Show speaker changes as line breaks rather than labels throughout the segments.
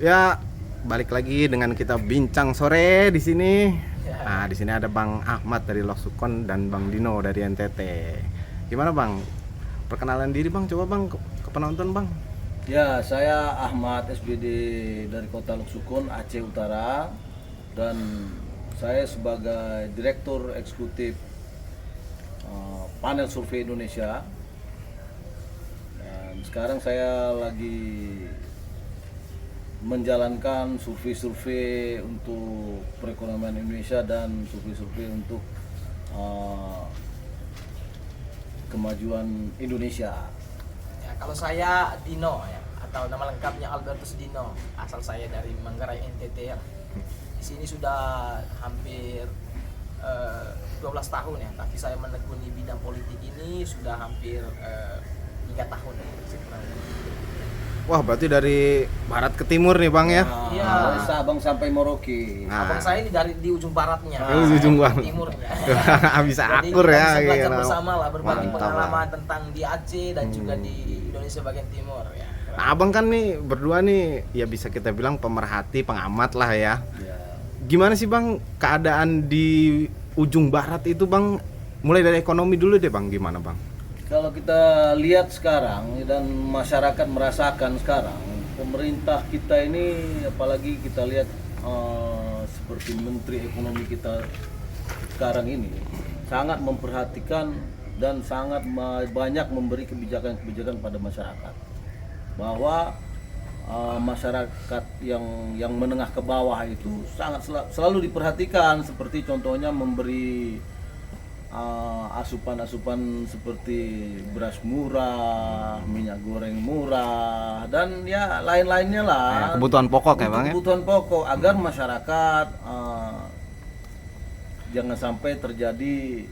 Ya, balik lagi dengan kita bincang sore di sini. Nah, di sini ada Bang Ahmad dari Loksukon dan Bang Dino dari NTT. Gimana Bang? Perkenalan diri Bang, coba Bang ke penonton Bang.
Ya, saya Ahmad SBD dari Kota Luksukun, Aceh Utara, dan saya sebagai Direktur Eksekutif Panel Survei Indonesia. Dan sekarang saya lagi menjalankan survei-survei untuk perekonomian Indonesia dan survei-survei untuk uh, kemajuan Indonesia.
Ya, kalau saya Dino ya, atau nama lengkapnya Albertus Dino, asal saya dari Manggarai NTT ya. Di sini sudah hampir 12 tahun ya, tapi saya menekuni bidang politik ini sudah hampir 3 tahun ya.
Wah, berarti dari barat ke timur nih Bang ya.
Iya.
Dari Sabang sampai Merauke.
Abang saya ini di ujung baratnya,
Di ujung
saya
barat.
timurnya.
Bisa
Jadi
akur
kita
ya.
bisa belajar
gitu.
bersama lah, berbagi
Mantap
pengalaman
lah.
tentang di Aceh dan juga di Indonesia bagian timur ya.
Nah, Abang kan nih berdua nih ya bisa kita bilang pemerhati, pengamat lah ya.
Ya.
Gimana sih Bang keadaan di ujung barat itu Bang? Mulai dari ekonomi dulu deh Bang, gimana Bang?
Kalau kita lihat sekarang dan masyarakat merasakan sekarang, pemerintah kita ini, apalagi kita lihat seperti Menteri Ekonomi kita sekarang ini, sangat memperhatikan dan sangat banyak memberi kebijakan-kebijakan pada masyarakat. Bahwa masyarakat yang menengah ke bawah itu sangat selalu diperhatikan, seperti contohnya memberi asupan-asupan seperti beras murah, minyak goreng murah, dan ya lain-lainnya lah.
Kebutuhan pokok ya Bang ya?
Kebutuhan pokok agar masyarakat jangan sampai terjadi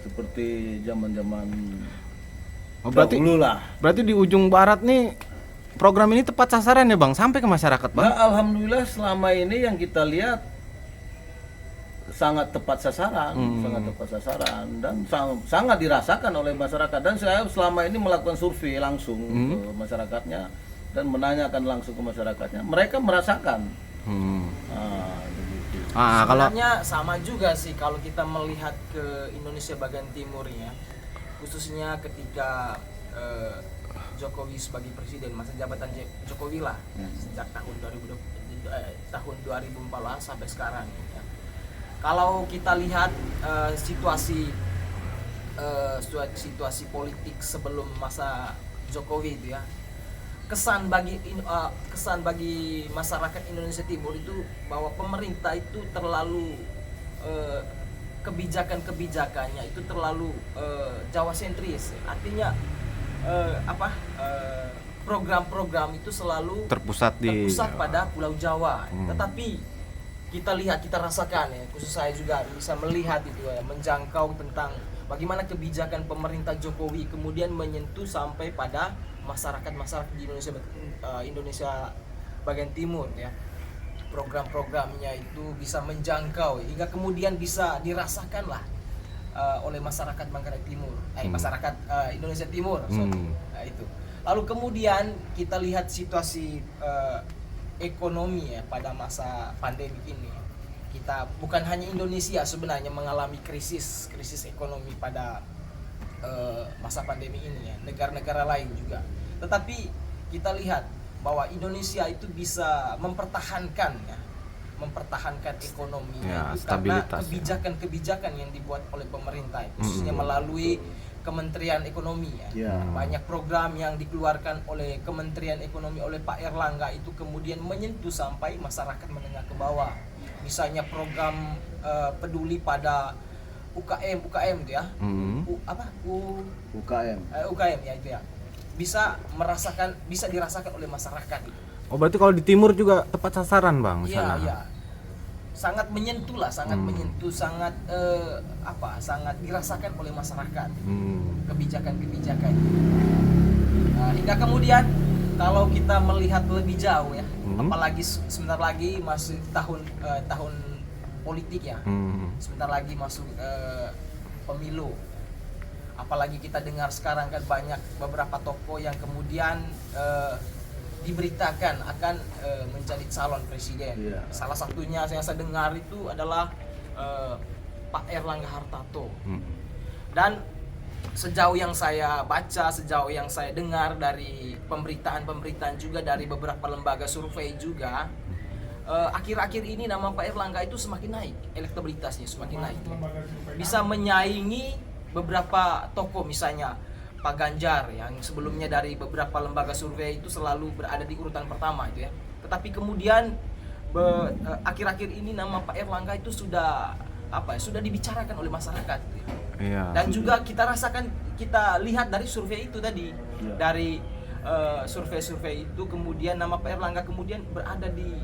seperti zaman-zaman
Oh, berarti
dahulu lah.
berarti di ujung barat nih program ini tepat sasaran ya Bang, sampai ke masyarakat Bang?
Nah, alhamdulillah selama ini yang kita lihat sangat tepat sasaran, dan sangat dirasakan oleh masyarakat. Dan saya selama ini melakukan survei langsung ke masyarakatnya dan menanyakan langsung ke masyarakatnya, mereka merasakan. Begitu.
Kalau
Sebenarnya sama juga sih kalau kita melihat ke Indonesia bagian timur ya, khususnya ketika Jokowi sebagai presiden, masa jabatan Jokowi lah sejak tahun 2014 sampai sekarang ya. Kalau kita lihat situasi politik sebelum masa Jokowi itu ya, kesan bagi masyarakat Indonesia Timur itu bahwa pemerintah itu terlalu kebijakannya itu terlalu Jawa sentris. Artinya program-program itu selalu
terpusat
pada Pulau Jawa. Tetapi kita lihat, kita rasakan ya, khusus saya juga bisa melihat itu ya, menjangkau tentang bagaimana kebijakan pemerintah Jokowi kemudian menyentuh sampai pada masyarakat di Indonesia bagian timur ya. Program-programnya itu bisa menjangkau hingga kemudian bisa dirasakan lah oleh masyarakat Manggarai Timur, masyarakat Indonesia Timur. Nah, itu. Lalu kemudian kita lihat situasi ekonomi ya pada masa pandemi ini. Kita bukan hanya Indonesia sebenarnya mengalami krisis ekonomi pada masa pandemi ini ya, negara-negara lain juga. Tetapi kita lihat bahwa Indonesia itu bisa mempertahankan ekonomi
ya,
itu karena
stabilitas,
kebijakan-kebijakan yang dibuat oleh pemerintah, khususnya melalui Kementerian Ekonomi ya. Banyak program yang dikeluarkan oleh Kementerian Ekonomi oleh Pak Erlangga itu kemudian menyentuh sampai masyarakat menengah ke bawah. Misalnya program peduli pada UKM itu ya. UKM ya itu ya. Bisa dirasakan oleh masyarakat itu.
Oh, berarti kalau di timur juga tepat sasaran Bang
Iya,
sana.
iya. Sangat menyentuh lah, sangat dirasakan oleh masyarakat kebijakan-kebijakan. Hingga kemudian kalau kita melihat lebih jauh ya, apalagi sebentar lagi masuk tahun politik ya, sebentar lagi masuk pemilu. Apalagi kita dengar sekarang kan banyak beberapa tokoh yang kemudian diberitakan akan menjadi calon presiden.
Iya.
Salah satunya yang saya dengar itu adalah Pak Erlangga Hartarto. Dan sejauh yang saya baca, sejauh yang saya dengar dari pemberitaan-pemberitaan juga dari beberapa lembaga survei juga, akhir-akhir ini nama Pak Erlangga itu semakin naik, elektabilitasnya semakin naik. Bisa menyaingi beberapa tokoh, misalnya Pak Ganjar yang sebelumnya dari beberapa lembaga survei itu selalu berada di urutan pertama itu ya. Tetapi kemudian akhir-akhir ini nama Pak Erlangga itu sudah sudah dibicarakan oleh masyarakat. Gitu.
Iya.
Dan juga kita rasakan, kita lihat dari survei itu tadi, dari survei-survei itu kemudian nama Pak Erlangga kemudian berada di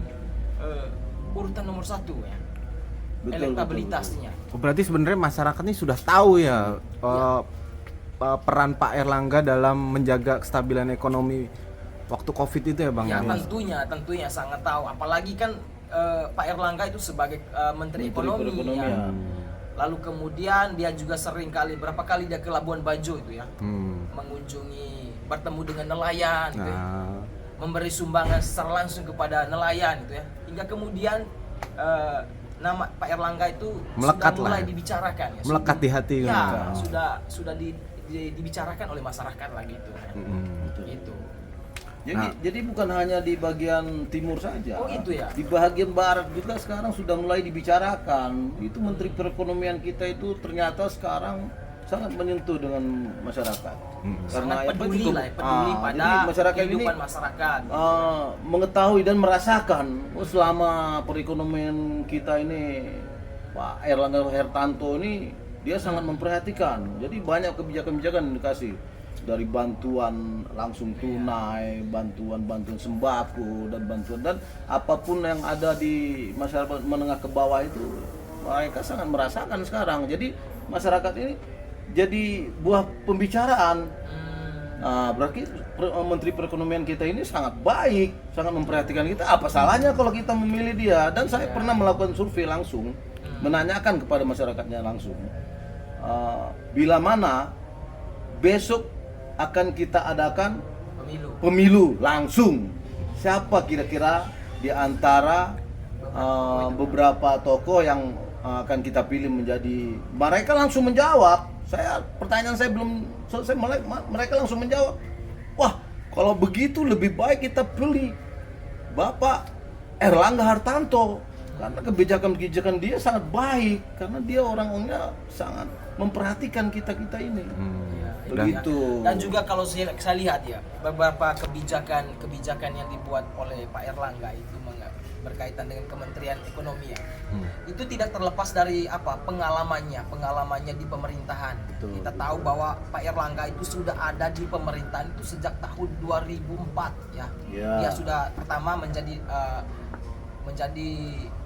urutan nomor 1 ya, elektabilitasnya.
Berarti sebenarnya masyarakat ini sudah tahu ya, peran Pak Erlangga dalam menjaga kestabilan ekonomi waktu Covid itu ya Bang?
Ya tentunya sangat tahu, apalagi kan Pak Erlangga itu sebagai Menteri Ekonomi ya. Lalu kemudian dia juga sering kali, berapa kali dia ke Labuan Bajo itu ya, mengunjungi, bertemu dengan nelayan gitu ya, memberi sumbangan secara langsung kepada nelayan gitu ya, hingga kemudian nama Pak Erlangga itu
melekat
sudah mulai
lah,
dibicarakan ya,
melekat di hati
ya,
kan?
sudah dibicarakan oleh masyarakat lah gitu kan. Gitu.
Jadi bukan hanya di bagian timur saja.
Oh gitu ya.
Di bagian barat juga sekarang sudah mulai dibicarakan. Itu Menteri Perekonomian kita itu ternyata sekarang sangat menyentuh dengan masyarakat.
Sangat peduli pada
jadi masyarakat
kehidupan
ini
masyarakat.
Mengetahui dan merasakan selama perekonomian kita ini Pak Erlangga Hartarto ini dia sangat memperhatikan. Jadi banyak kebijakan-kebijakan yang dikasih, dari bantuan langsung tunai, bantuan sembako dan bantuan, dan apapun yang ada di masyarakat menengah ke bawah itu mereka sangat merasakan sekarang. Jadi masyarakat ini jadi buah pembicaraan. Nah, berarti Menteri Perekonomian kita ini sangat baik, sangat memperhatikan kita. Apa salahnya kalau kita memilih dia? Dan saya pernah melakukan survei langsung, menanyakan kepada masyarakatnya langsung, bila mana besok akan kita adakan pemilu langsung, siapa kira-kira di antara beberapa tokoh yang akan kita pilih menjadi, mereka langsung menjawab. Pertanyaan saya belum selesai, mereka langsung menjawab, wah kalau begitu lebih baik kita pilih Bapak Erlangga Hartarto, karena kebijakan-kebijakan dia sangat baik, karena dia orangnya sangat memperhatikan kita ini. Begitu.
Dan juga kalau saya lihat ya, beberapa kebijakan yang dibuat oleh Pak Erlangga itu berkaitan dengan Kementerian Ekonomi ya, itu tidak terlepas dari pengalamannya di pemerintahan.
Betul,
Kita tahu bahwa Pak Erlangga itu sudah ada di pemerintahan itu sejak tahun 2004 ya. Dia sudah pertama menjadi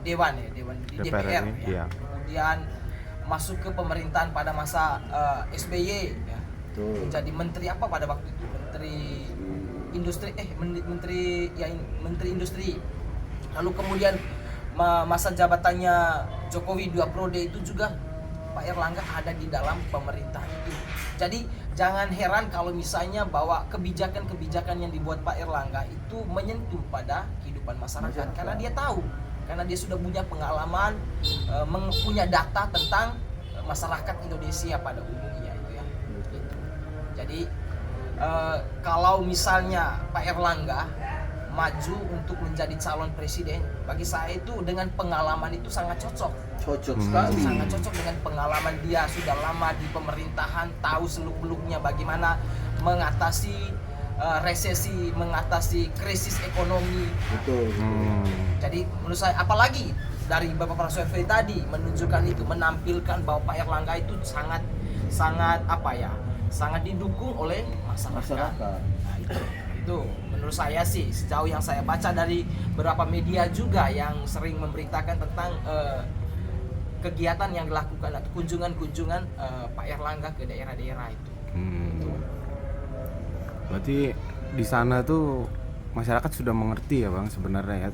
dewan di DPR ya. Kemudian masuk ke pemerintahan pada masa SBY ya. Menjadi menteri pada waktu itu, menteri industri. Lalu kemudian masa jabatannya Jokowi 2 periode itu juga Pak Erlangga ada di dalam pemerintahan itu. Jadi jangan heran kalau misalnya bahwa kebijakan-kebijakan yang dibuat Pak Erlangga itu menyentuh pada kehidupan masyarakat, karena dia tahu, karena dia sudah punya pengalaman, punya data tentang masyarakat Indonesia pada umumnya itu ya. Gitu. Jadi kalau misalnya Pak Erlangga maju untuk menjadi calon presiden, bagi saya itu dengan pengalaman itu sangat cocok sekali. Sangat cocok dengan pengalaman dia, sudah lama di pemerintahan, tahu seluk-beluknya bagaimana mengatasi resesi, mengatasi krisis ekonomi.
Betul.
Jadi menurut saya, apalagi dari beberapa survei tadi menunjukkan itu, menampilkan bahwa Pak Erlangga itu sangat didukung oleh masyarakat. Nah, itu menurut saya sih, sejauh yang saya baca dari beberapa media juga yang sering memberitakan tentang kegiatan yang dilakukan atau kunjungan-kunjungan Pak Erlangga ke daerah-daerah itu.
Berarti di sana tuh masyarakat sudah mengerti ya Bang sebenarnya ya,